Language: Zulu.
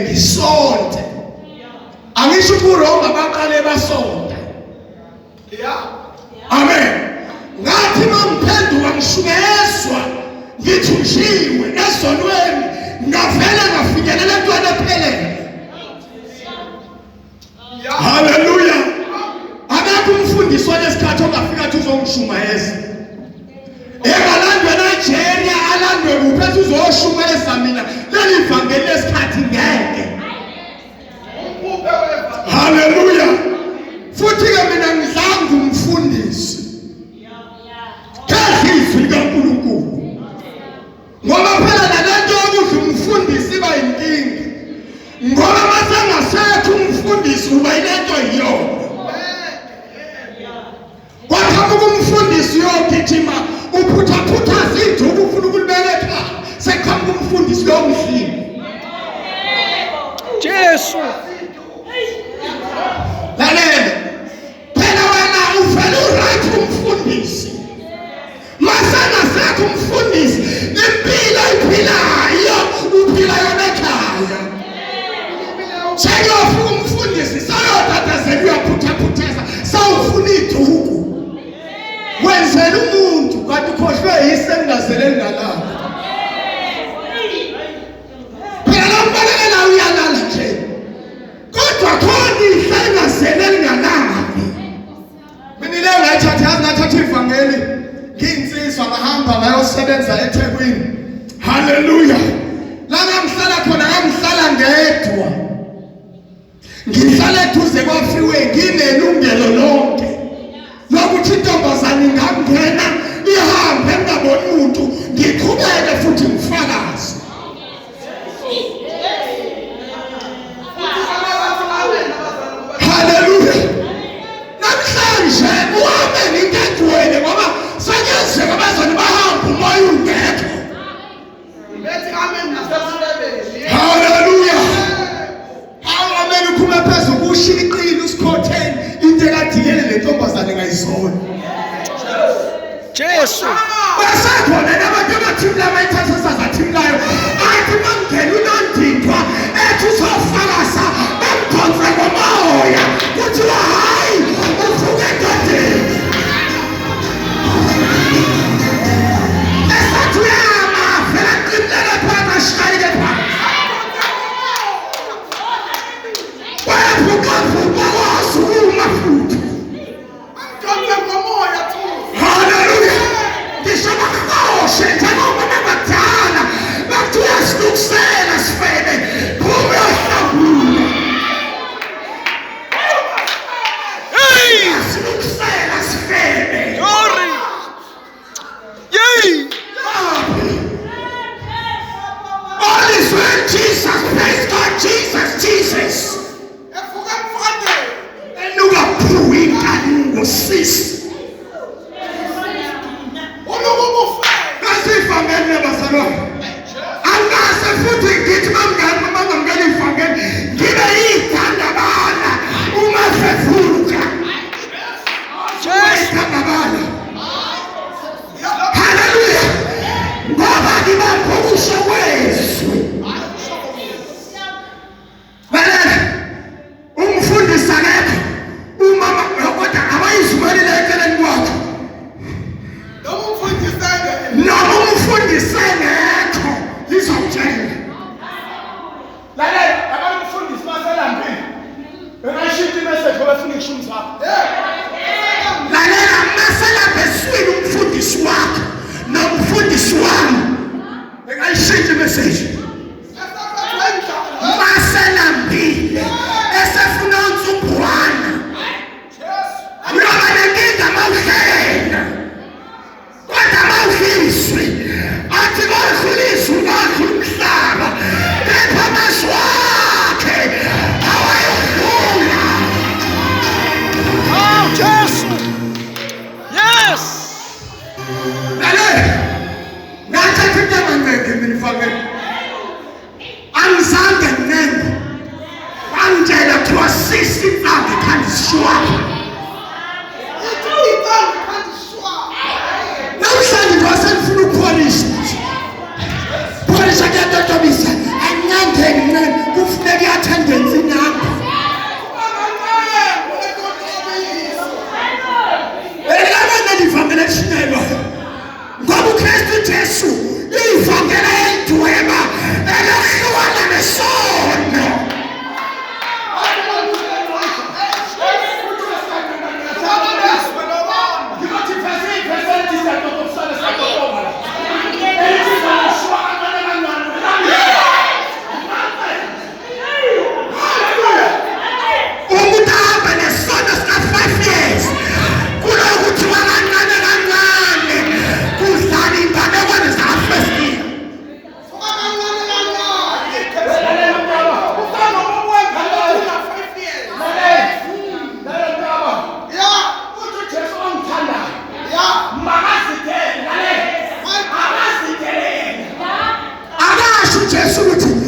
ngisonte. Angisho kuRoma baqale basonta. Amen. Ngathi mangiphenduka ngishukeswa ngithushiwe esonweni ngavela ngafikelela entwana ephelele. Hallelujah. Akakho umfundisi wayesikhathi ongafika athi uzongishumayeza. Ekalandwe Nigeria alandwe kuphethe uzoshumayeza mina. Leli ivangeli lesikhathi ngeke. Hallelujah. Futhi ke mina ngizange umfundisi. Izwi likaNkulunkulu. Ngoba phela nalento yokuthi umfundisi iba inkinga. Ngoba masengasekho umfundisi uba ilento yiyona. Kwathi kumfundisi yogijima uphutha izinto ufuna ukulibeka ekhaya. Sekhamba umfundisi lomhlini. Jesu. Lalela. Phela wena uvela uright umfundisi. Masengasekho umfundisi impilo iphilayo uphila yona ekhaya. Sekuyofuka umfundisi sayothathazela uyaphuthaphuteza sawufuna iduku. Wenzela umuntu kanti ukhohlwe yise ngingazeleli nalapho. Phela mbalekela uyalala nje. Kodwa khona ingazeleli ngalapho. Mina ile ngathatha ivangeli. Nginsizwa ngahamba ngayosebenza eThekwini. Hallelujah. La ngamhlala khona ngamhlala ngedwa. Ngihlala eduze kwa-freeway nginelungelo lonke lokuthi intombazane ingangena ihambe ngaboni umuntu ngiqhubeke futhi ngifakaze. Hallelujah. Namhlanje uhambe ngingedwele ngoba sengenzeka abazali bahamba umoya ungekho. Hallelujah. Amen. Uphuma phezulu kushiqile usikhotheni into ekadiyele lentombazane ngayizona. Jesu. Basekhona nabantu abathimla abayithatha sazathimlayo. Athi mangena unondindwa ethi uzofakaza bamkhonze ngomoya. Kuthiwa hayi uvuke endodeni. uJesu ukuthi